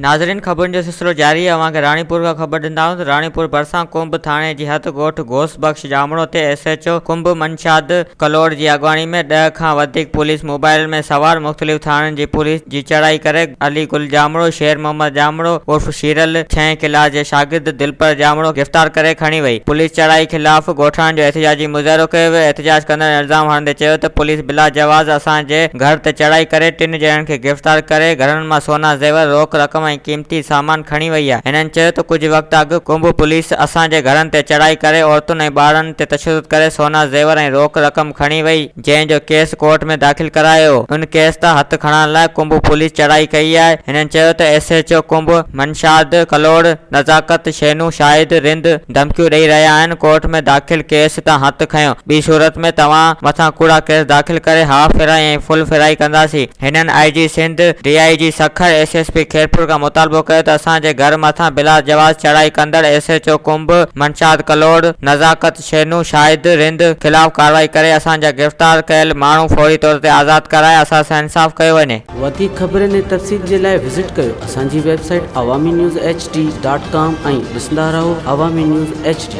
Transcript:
नाज़रीन, खबरुनि जो सिलसिलो जारी है। अवांखे राणीपुर का खबर ॾींदा आहियूं। राणीपुर भरिसां कुंभ थाणे जी हथ ॻोठ घोष बख़्श जामड़ो ते SHO कुंभ मनशाद कलोड़ जी अॻवानी में 10 खां वधीक पुलिस मोबाइल में सवार मुख़्तलिफ़ थाणनि जी पुलिस जी चढ़ाई करे अली गुल जामड़ो, शेर मोहम्मद जामड़ो उर्फ शीरल, 6 क्लास जे शागिर्द दिलपर जामड़ो गिरफ़्तार करे खणी वई। पुलिस चढ़ाई ख़िलाफ़ ॻोठाणनि जो एहतिजाजी मुज़ाहिरो कयो वियो। एहतिजाज कंदड़ इल्ज़ाम हणंदे चयो त पुलिस बिला जवाज़ असांजे घर ते चढ़ाई करे 3 ॼणनि खे गिरफ़्तार करे घरनि मां सोना ज़ेवर, रोक रक़म ऐं क़ीमती सामान खणी वई आहे। हिननि चयो त कुझु वक़्तु अॻु कुंभ पुलिस असांजे घरनि ते चढ़ाई करे औरतुनि ऐं ॿारनि ते तशदुद करे सोना ज़ेवर ऐं रोक रक़म खणी वई, जंहिं जो केस कोर्ट में दाख़िल करायो। उन केस तां हथ खणण लाइ कुंभ पुलिस चढ़ाई कई आहे। हिननि चयो त SHO कुंभ मनशाद कलोड़ नज़ाकत शेनू शाहिद रिंद धमकियूं ॾेई रहिया आहिनि। कोर्ट में दाख़िल केस तां हथ खयो, ॿी सूरत में तव्हां मथां कूड़ा केस दाख़िल करे हाफ फेराई ऐं फुल फेराई कंदासीं। हिननि IG Sindh, DIG Sukkur, SSP Khairpur का मुतालबो कयो त असांजे घर मथां बिला जवाज़ चढ़ाई कंदड़ SHO कुंभ मनशाद कलोड़ नज़ाकत शेनू शाहिद रिंद ख़िलाफ़ कार्रवाई करे असांजा गिरफ़्तार कयल माण्हू फौरी तौर ते आज़ाद कराए असां सां इंसाफ़ कयो वञे। वधीक ख़बरुनि ऐं तफ़सील जे लाइ विज़िट कयो असांजी वेबसाइट awami news hd.com ऐं ॾिसंदा रहो Awami News HD।